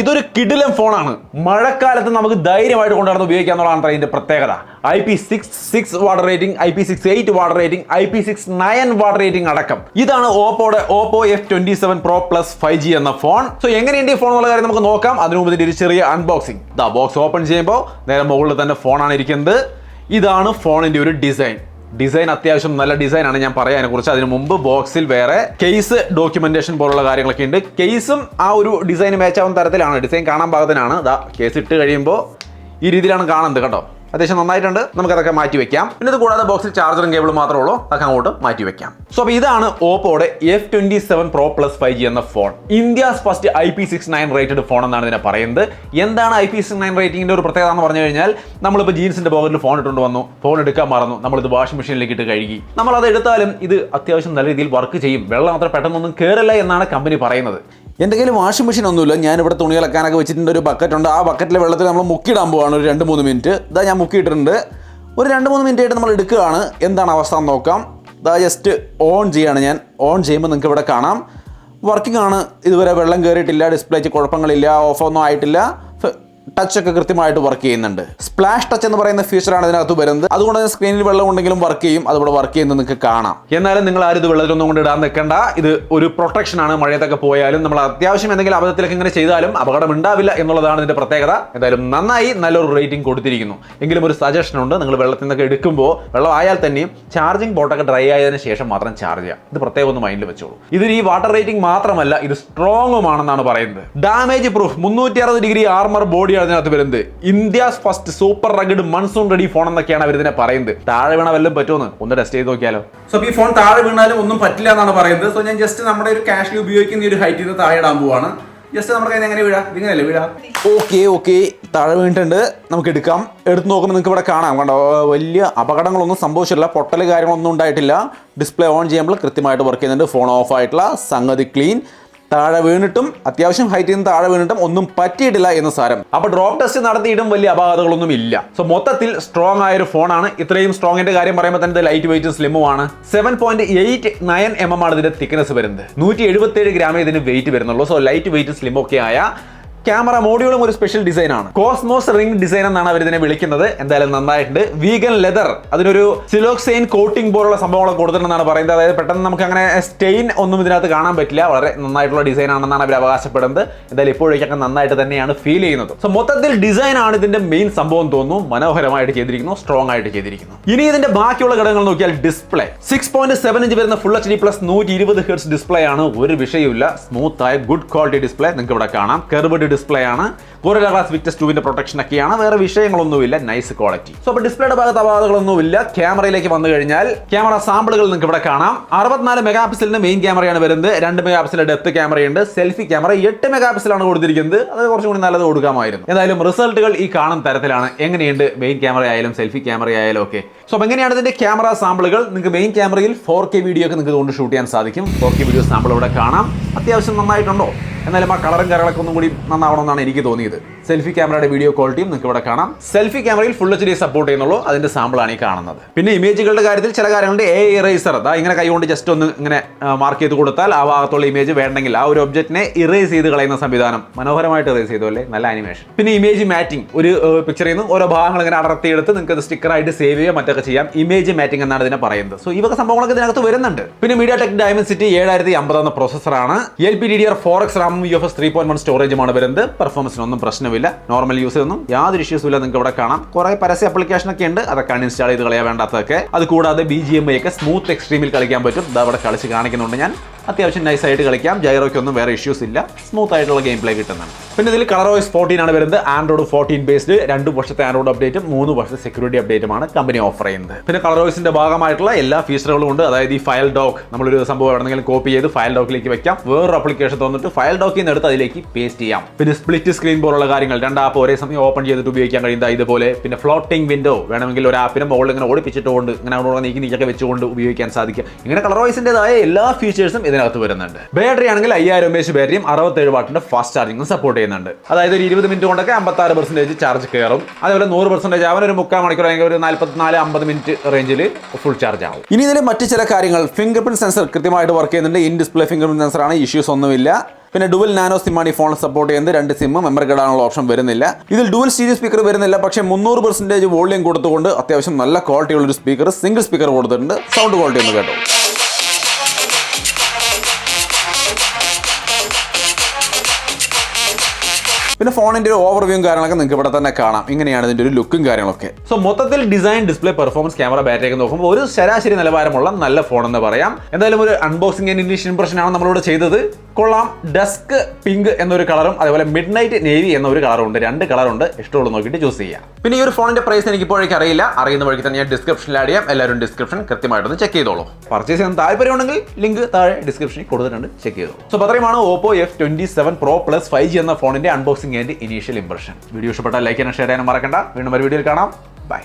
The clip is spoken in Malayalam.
ഇതൊരു കിടിലൻ ഫോണാണ്. മഴക്കാലത്ത് നമുക്ക് ധൈര്യമായിട്ട് കൊണ്ടുനടന്ന് ഉപയോഗിക്കാന്നുള്ളതാണ് ഇതിന്റെ പ്രത്യേകത. IP66 water rating, IP68 water rating, IP69 water rating അടക്കം. ഇതാണ് ഓപ്പോയുടെ Oppo F27 Pro Plus 5G എന്ന ഫോൺ. സോ എങ്ങനെയുണ്ട് ഈ ഫോൺ എന്നുള്ള കാര്യം നമുക്ക് നോക്കാം. അതിനു മുമ്പ് ഇതിന്റെ ഒരു ചെറിയ അൺബോക്സിംഗ്. ബോക്സ് ഓപ്പൺ ചെയ്യുമ്പോൾ നേരെ മുകളിൽ തന്നെ ഫോണാണ് ഇരിക്കുന്നത്. ഇതാണ് ഫോണിന്റെ ഒരു ഡിസൈൻ അത്യാവശ്യം നല്ല ഡിസൈനാണ്. ഞാൻ പറയാനെ കുറിച്ച് അതിന് മുമ്പ് ബോക്സിൽ വേറെ കേസ് ഡോക്യുമെന്റേഷൻ പോലുള്ള കാര്യങ്ങളൊക്കെ ഉണ്ട്. കേസും ആ ഒരു ഡിസൈൻ മാച്ച് ആവുന്ന തരത്തിലാണ്. ഡിസൈൻ കാണാൻ പാകത്തിനാണ്. കേസ് ഇട്ട് കഴിയുമ്പോൾ ഈ രീതിയിലാണ് കാണുന്നത് കേട്ടോ. അത്യാവശ്യം നന്നായിട്ടുണ്ട്. നമുക്ക് അതൊക്കെ മാറ്റി വെക്കാം. പിന്നെ ഇത് കൂടാതെ ബോക്സിൽ ചാർജറും കേബിളും മാത്രമേ ഉള്ളൂ. അതൊക്കെ അങ്ങോട്ട് മാറ്റി വെക്കാം. സോ അപ്പോൾ ഇതാണ് ഓപ്പോയുടെ F27 Pro Plus 5G എന്ന phone. India's first IP69 rated phone എന്നാണ് ഇതിനെ പറയുന്നത്. എന്താണ് IP69 റേറ്റിംഗിന്റെ ഒരു പ്രത്യേകത എന്ന് പറഞ്ഞു കഴിഞ്ഞാൽ, നമ്മളിപ്പോൾ ജീൻസിന്റെ പോക്കറ്റിൽ ഫോൺ ഇട്ടുകൊണ്ട് വന്നു, ഫോൺ എടുക്കാൻ മറന്നു, നമ്മളിത് വാഷിംഗ് മെഷീനിലേക്ക് ഇട്ട് കഴുകി, നമ്മൾ അത് എടുത്താലും ഇത് അത്യാവശ്യം നല്ല രീതിയിൽ വർക്ക് ചെയ്യും. വെള്ളം അത്ര പെട്ടെന്നൊന്നും കയറില്ല എന്നാണ് കമ്പനി പറയുന്നത്. എൻ്റെ കയ്യിൽ വാഷിംഗ് മെഷീൻ ഒന്നുമില്ല. ഞാനിവിടെ തുണി ഇളക്കാനൊക്കെ വെച്ചിട്ടുണ്ട്. ഒരു ബക്കറ്റ് ഉണ്ട്. ആ ബക്കറ്റിലെ വെള്ളത്തിൽ നമ്മൾ മുക്കിയിടാൻ പോവാണ് ഒരു 2-3 മിനിറ്റ്. ഇതാ ഞാൻ മുക്കിയിട്ടുണ്ട്. ഒരു 2-3 മിനിറ്റ് ആയിട്ട് നമ്മൾ എടുക്കുകയാണ്. എന്താണ് അവസ്ഥ എന്ന് നോക്കാം. ഇതാ ജസ്റ്റ് ഓൺ ചെയ്യാണ് ഞാൻ. ഓൺ ചെയ്യുമ്പോൾ നിങ്ങൾക്ക് ഇവിടെ കാണാം വർക്കിംഗ് ആണ്. ഇതുവരെ വെള്ളം കയറിയിട്ടില്ല, ഡിസ്പ്ലേക്ക് കുഴപ്പങ്ങളില്ല, ഓഫൊന്നും ആയിട്ടില്ല, ടച്ച് ഒക്കെ കൃത്യമായിട്ട് വർക്ക് ചെയ്യുന്നുണ്ട്. സ്പ്ലാഷ് ടച്ച് എന്ന് പറയുന്ന ഫീച്ചറാണ് ഇതിനകത്ത് വരുന്നത്. അതുകൊണ്ട് തന്നെ സ്ക്രീനിൽ വെള്ളം ഉണ്ടെങ്കിലും വർക്ക് ചെയ്യും. അതുപോലെ വർക്ക് ചെയ്യുന്നത് നിങ്ങൾക്ക് കാണാം. എന്നാലും നിങ്ങൾ ആരും ഇത് വെള്ളത്തിലൊന്നും കൊണ്ട് ഇടാൻ നിൽക്കണ്ട. ഇത് ഒരു പ്രൊട്ടക്ഷൻ ആണ്. മഴയത്തൊക്കെ പോയാലും നമ്മൾ അത്യാവശ്യം എന്തെങ്കിലും അബദ്ധത്തിലൊക്കെ ഇങ്ങനെ ചെയ്താലും അപകടം ഉണ്ടാവില്ല എന്നുള്ളതാണ് ഇതിന്റെ പ്രത്യേകത. എന്തായാലും നന്നായി നല്ലൊരു റേറ്റിംഗ് കൊടുത്തിരിക്കുന്നു. എങ്കിലും ഒരു സജഷൻ ഉണ്ട്. നിങ്ങൾ വെള്ളത്തിൽ നിന്നൊക്കെ എടുക്കുമ്പോൾ വെള്ളം ആയാൽ തന്നെയും ചാർജിങ് പോർട്ടൊക്കെ ഡ്രൈ ആയതിനു ശേഷം മാത്രം ചാർജ് ചെയ്യാം. ഇത് പ്രത്യേകം ഒന്ന് മൈൻഡിൽ വെച്ചോളൂ. ഇതിന് ഈ വാട്ടർ റേറ്റിംഗ് മാത്രമല്ല, ഇത് സ്ട്രോങ്ങുമാണെന്നാണ് പറയുന്നത്. Damage proof 360 degree armour body അതിനകത്ത് വരുന്നത്. India's first super rugged monsoon ready phone എന്നൊക്കെയാണ് അവർ ഇതിനെ പറയുന്നത്. താഴെ വീണ വല്ലതും പറ്റുമെന്ന് ഒന്ന് ടെസ്റ്റ് ചെയ്ത് നോക്കിയാലോ. സോ ഈ ഫോൺ താഴെ വീണാലും ഒന്നും പറ്റില്ല എന്നാണ് പറയുന്നത്. സോ ഞാൻ ജസ്റ്റ് നമ്മുടെ ഒരു ക്യാഷിൽ ഉപയോഗിക്കുന്ന ഒരു ഹൈറ്റിൽ നിന്ന് താഴെ ഇടാൻ പോവാണ്. ജസ്റ്റ് നമ്മുടെ കയ്യിൽ എങ്ങനെ വീഴാം, ഇങ്ങനെയല്ലേ വീഴാം. ഓക്കെ താഴെ വീണിട്ടുണ്ട്. നമുക്ക് എടുക്കാം. എടുത്ത് നോക്കുമ്പോൾ നിങ്ങൾക്ക് ഇവിടെ കാണാം. കണ്ടോ, വലിയ അപകടങ്ങളൊന്നും സംഭവിച്ചിട്ടില്ല. പൊട്ടൽ കാര്യങ്ങളൊന്നും ഉണ്ടായിട്ടില്ല. ഡിസ്പ്ലേ ഓൺ ചെയ്യുമ്പോൾ കൃത്യമായിട്ട് വർക്ക് ചെയ്യുന്നുണ്ട്. ഫോൺ ഓഫ് ആയിട്ടുള്ള സംഗതി ക്ലീൻ. താഴെ വീണിട്ടും അത്യാവശ്യം ഹൈറ്റിൽ നിന്ന് താഴെ വീണിട്ടും ഒന്നും പറ്റിയിട്ടില്ല എന്ന് സാരം. അപ്പൊ ഡ്രോപ്പ് ടെസ്റ്റ് നടത്തിയിട്ടും വലിയ അപകടങ്ങളൊന്നും ഇല്ല. സോ മൊത്തത്തിൽ സ്ട്രോങ് ആയ ഒരു ഫോണാണ്. ഇത്രയും സ്ട്രോങ്ങിന്റെ കാര്യം പറയുമ്പോൾ തന്നെ ലൈറ്റ് വെയിറ്റും സ്ലിമ്മുമാണ്. 7.89 mm ആണ് ഇതിന്റെ തിക്നെസ് വരുന്നത്. 177 ഗ്രാമേ ഇതിന് വെയിറ്റ് വരുന്നുള്ളൂ. സോ ലൈറ്റ് വെയിറ്റ് സ്ലിം ഒക്കെ ആയ ക്യാമറ മോഡ്യൂളും ഒരു സ്പെഷ്യൽ ഡിസൈനാണ്. കോസ്മോസ് റിംഗ് ഡിസൈൻ എന്നാണ് അവർ ഇതിനെ വിളിക്കുന്നത്. എന്തായാലും നന്നായിട്ടുണ്ട്. വീഗൻ ലെതർ, അതിനൊരു സിലോക്സൈൻ കോട്ടിംഗ് പോലുള്ള സംഭവങ്ങളൊക്കെ കൊടുത്തിട്ടുണ്ടെന്നാണ് പറയുന്നത്. അതായത് പെട്ടെന്ന് നമുക്ക് അങ്ങനെ സ്റ്റെയിൻ ഒന്നും ഇതിനകത്ത് കാണാൻ പറ്റില്ല. വളരെ നന്നായിട്ടുള്ള ഡിസൈൻ ആണെന്നാണ് അവർ അവകാശപ്പെടുന്നത്. എന്തായാലും ഇപ്പോഴേക്കൊക്കെ നന്നായിട്ട് തന്നെയാണ് ഫീൽ ചെയ്യുന്നത്. സോ മൊത്തത്തിൽ ഡിസൈൻ ആണ് ഇതിന്റെ മെയിൻ സംഭവം തോന്നുന്നു. മനോഹരമായിട്ട് ചെയ്തിരിക്കുന്നു, സ്ട്രോങ് ആയിട്ട് ചെയ്തിരിക്കുന്നു. ഇനി ഇതിന്റെ ബാക്കിയുള്ള ഘടകങ്ങൾ നോക്കിയാൽ ഡിസ്പ്ലേ 6.7 ഇഞ്ച് വരുന്ന full HD plus 120 Hz display ആണ്. ഒരു വിഷയമില്ല. സ്മൂത്ത് ആയ ഗുഡ് ക്വാളിറ്റി ഡിസ്പ്ലേ നിങ്ങൾക്ക് ഇവിടെ കാണാം. കർവ്ഡ് ഡിസ്പ്ലേ ആണ്. Gorilla Glass Victus 2 പ്രൊട്ടക്ഷൻ ഒക്കെയാണ്. വേറെ വിഷയങ്ങളൊന്നുമില്ല. Nice quality. സോ അപ്പോൾ ഡിസ്പ്ലേയുടെ ഭാഗത്ത് അപകടങ്ങളൊന്നുമില്ല. ക്യാമറയിലേക്ക് വന്നു കഴിഞ്ഞാൽ ക്യാമറ സാമ്പിളുകൾ നിങ്ങൾക്ക് ഇവിടെ കാണാം. 64 മെഗാ പിക്സലിന്റെ മെയിൻ ക്യാമറയാണ് വരുന്നത്. 2 മെഗാ പിക്സലിന്റെ ഡെപ്ത് ക്യാമറയുണ്ട്. സെൽഫി ക്യാമറ 8 മെഗാ പിക്സലാണ് കൊടുത്തിരിക്കുന്നത്. അത് കുറച്ചും കൂടി നല്ലത് കൊടുക്കാമായിരുന്നു. എന്തായാലും റിസൾട്ടുകൾ ഈ കാണുന്ന തരത്തിലാണ്. എങ്ങനെയുണ്ട് മെയിൻ ക്യാമറ ആയാലും സെൽഫി ക്യാമറ ആയാലും ഒക്കെ. സോ എങ്ങനെയാണ് ഇതിന്റെ ക്യാമറ സാമ്പിളുകൾ? നിങ്ങൾക്ക് മെയിൻ ക്യാമറയിൽ 4K വീഡിയോ ഒക്കെ നിങ്ങൾക്ക് കൊണ്ട് ഷൂട്ട് ചെയ്യാൻ സാധിക്കും. 4K വീഡിയോ സാമ്പിൾ ഇവിടെ കാണാം. അത്യാവശ്യം നന്നായിട്ടുണ്ടോ? എന്നാലും ആ കളറും കാര്യങ്ങളൊക്കെ ഒന്നും കൂടി നന്നാവണമെന്നാണ് എനിക്ക് തോന്നിയത്. സെൽഫി ക്യാമറയുടെ വീഡിയോ ക്വാളിറ്റിയും നിങ്ങൾക്ക് ഇവിടെ കാണാം. സെൽഫി ക്യാമറയിൽ ഫുൾ HD സപ്പോർട്ട് ചെയ്യുന്നുള്ളൂ. അതിന്റെ സാമ്പിളാണ് ഈ കാണുന്നത്. പിന്നെ ഇമേജുകളുടെ കാര്യത്തിൽ ചില കാര്യങ്ങളുണ്ട്. ഇറേസർ അതാ ഇങ്ങനെ കൈകൊണ്ട് ജസ്റ്റ് ഒന്ന് ഇങ്ങനെ മാർക്ക് ചെയ്ത് കൊടുത്താൽ ആ ഭാഗത്തുള്ള ഇമേജ് വേണ്ടെങ്കിൽ ആ ഒരു ഒബ്ജക്റ്റിനെ ഇറേസ് ചെയ്ത് കളയുന്ന സംവിധാനം. മനോഹരമായിട്ട് ഇറേസ് ചെയ്തു അല്ലേ, നല്ല ആനിമേഷൻ. പിന്നെ ഇമേജ് മാറ്റിംഗ്, ഒരു പിക്ചറിൽ നിന്ന് ഓരോ ഭാഗങ്ങൾ ഇങ്ങനെ അടർത്തിയെടുത്ത് നിങ്ങൾക്ക് അത് സ്റ്റിക്കറായിട്ട് സേവ് ചെയ്യുക മറ്റൊക്കെ ചെയ്യാം. ഇമേജ് മാറ്റിംഗ് എന്നാണ് ഇതിനെ പറയുന്നത്. സോ ഈ വക സംഭവങ്ങളൊക്കെ ഇതിനകത്ത് വരുന്നുണ്ട്. പിന്നെ MediaTek Dimensity 7050 എന്ന പ്രോസസ്സറാണ്. LPDDR4X RAM UFS 3.1 സ്റ്റോറേജുമാണ് വരുന്നത്. പെർഫോമൻസിനൊന്നും പ്രശ്നമില്ല. നോർമൽ യൂസ് ഒന്നും യാതൊരു ഇഷ്യൂസും ഇല്ല. നിങ്ങൾക്ക് ഇവിടെ കാണാം. കുറെ പരസ്യ ആപ്ലിക്കേഷൻ ഒക്കെ ഉണ്ട്. അതൊക്കെ ഇൻസ്റ്റാൾ ചെയ്ത് കളയാൻ വേണ്ടാത്തതൊക്കെ. അത് കൂടാതെ BGMI ഒക്കെ സ്മൂത്ത് എക്സ്ട്രീമിൽ കളിക്കാൻ പറ്റും. ഇത് അവിടെ കളിച്ച് കാണിക്കുന്നുണ്ട് ഞാൻ. അത്യാവശ്യം നൈസായിട്ട് കളിക്കാം. ജൈറോയ്ക്കൊന്നും വേറെ ഇഷ്യൂസ് ഇല്ല. സ്മൂത്ത് ആയിട്ടുള്ള ഗെയിം പ്ലേ കിട്ടുന്നുണ്ട്. പിന്നെ ഇതിൽ ColorOS 14 ആണ് വരുന്നത്. Android 14 ബേസ്ഡ് 2 വർഷത്തെ ആൻഡ്രോയിഡ് അപ്ഡേറ്റും 3 വർഷത്തെ സെക്യൂരിറ്റി അപ്ഡേറ്റുമാണ് കമ്പനി ഓഫർ ചെയ്യുന്നത്. പിന്നെ ColorOSന്റെ ഭാഗമായിട്ടുള്ള എല്ലാ ഫീച്ചറുകളും ഉണ്ട്. അതായത് ഈ ഫയൽ ഡോക്ക്, നമ്മളൊരു സംഭവം എവിടെയെങ്കിലും കോപ്പി ചെയ്ത് ഫയൽ ഡോക്കിലേക്ക് വെക്കാം. വേറൊരു ആപ്ലിക്കേഷൻ തന്നിട്ട് ഫയൽ ഡോക്കിൽ നിന്ന് എടുത്ത് അതിലേക്ക് പേസ്റ്റ് ചെയ്യാം. പിന്നെ സ്പ്ലിറ്റ് സ്ക്രീൻ പോലുള്ള കാര്യങ്ങൾ, 2 ആപ്പ് ഒരേ സമയം ഓപ്പൺ ചെയ്തിട്ട് ഉപയോഗിക്കാൻ കഴിയുന്ന ഇതുപോലെ. പിന്നെ ഫ്ലോട്ടിംഗ് വിൻഡോ, വേണമെങ്കിൽ ഒരു ആപ്പിനെ മുകളിൽ ഇങ്ങനെ ഓടിപ്പിച്ചിട്ടുകൊണ്ട് ഇങ്ങനെ അവിടെ നീക്കി വെച്ചുകൊണ്ട് ഉപയോഗിക്കാൻ സാധിക്കും. ഇങ്ങനെ ColorOSന്റേതായ എല്ലാ ഫീച്ചേഴ്സും ഇതിനകത്ത് വരുന്നുണ്ട്. ബാറ്ററി ആണെങ്കിൽ 5000 mAh ബാറ്ററിയും 67 വാട്ടിന്റെ ഫാസ്റ്റ് ചാർജിംഗും സപ്പോർട്ട് ചെയ്യുന്നുണ്ട്. അതായത് ഒരു 20 മിനിറ്റ് കൊണ്ടൊക്കെ 56% ചാർജ് കയറും. അതേപോലെ 100% ആവാൻ ഒരു 3/4 മണിക്കൂർ അല്ലെങ്കിൽ ഒരു 44-50 മിനിറ്റ് റേഞ്ചിൽ ഫുൾ ചാർജ് ആവും. ഇനി ഇതിൽ മറ്റു ചില കാര്യങ്ങൾ, ഫിംഗർ പ്രിന്റ് സെൻസർ കൃത്യമായിട്ട് വർക്ക് ചെയ്യുന്നുണ്ട്. In display finger print sensor ആണ്. ഇഷ്യൂസ് ഒന്നുമില്ല. പിന്നെ ഡുവൽ നാനോ സിമ്മാണ് ഈ ഫോൺ സപ്പോർട്ട് ചെയ്യുന്നത്. 2 സിം മെമ്മറി കാർഡാനുള്ള ഓപ്ഷൻ വരുന്നില്ല. ഇതിൽ ഡുവൽ സ്റ്റീരിയോ സ്പീക്കർ വരുന്നില്ല, പക്ഷേ 300% വോളിയം കൊടുത്തുകൊണ്ട് അത്യാവശ്യം നല്ല ക്വാളിറ്റി ഉള്ള ഒരു സ്പീക്കർ, സിംഗിൾ സ്പീക്കർ കൊടുത്തിട്ടുണ്ട്. സൗണ്ട് ക്വാളിറ്റി ഒന്ന് കേട്ടോ. പിന്നെ ഫോണിന്റെ ഒരു ഓവർവ്യൂവും കാര്യങ്ങളൊക്കെ നിങ്ങൾക്ക് ഇവിടെ തന്നെ കാണാം. ഇങ്ങനെയാണ് ഇതിന്റെ ഒരു ലുക്കും കാര്യങ്ങളൊക്കെ. സോ മൊത്തത്തിൽ design, display, performance, camera, battery ഒക്കെ നോക്കുമ്പോൾ ഒരു ശരാശരി നിലവാരമുള്ള നല്ല ഫോൺ എന്ന് പറയാം. എന്തായാലും ഒരു അൺബോക്സിംഗ് ആൻഡ് ഇനീഷ്യൽ ഇംപ്രഷൻ ആണ് നമ്മളിവിടെ ചെയ്തത്. കൊള്ളാം. ഡസ്ക് പിങ്ക് എന്നൊരു കളറും അതുപോലെ മിഡ് നൈറ്റ് നേവി എന്നൊരു കളറും ഉണ്ട്. 2 കളറുണ്ട്. ഇഷ്ടമുള്ള നോക്കിയിട്ട് ചൂസ് ചെയ്യാം. പിന്നെ ഈ ഒരു ഫോണിന്റെ പ്രൈസ് എനിക്ക് ഇപ്പോഴേക്ക് അറിയില്ല. അറിയുന്ന വഴിക്ക് തന്നെ ഞാൻ ഡിസ്ക്രിപ്ഷനിൽ ആഡ് ചെയ്യാം. എല്ലാവരും ഡിസ്ക്രിപ്ഷൻ കൃത്യമായിട്ടൊന്ന് ചെക്ക് ചെയ്തോളൂ. പർച്ചേസ് ചെയ്യാൻ താല്പര്യമുണ്ടെങ്കിൽ ലിങ്ക് താഴെ ഡിസ്ക്രിപ്ഷനിൽ കൊടുത്തിട്ടുണ്ട്, ചെക്ക് ചെയ്തോളൂ. സോ അത്രയുമാണ് Oppo F27 Pro Plus 5G എന്ന ഫോണിന്റെ unboxing and initial impression. Video ഇഷ്ടപ്പെട്ടാൽ ലൈക്ക് ചെയ്യാനും ഷെയർ ചെയ്യാനും മറക്കണ്ട. വീണ്ടും ഒരു വീഡിയോയിൽ കാണാം. ബൈ.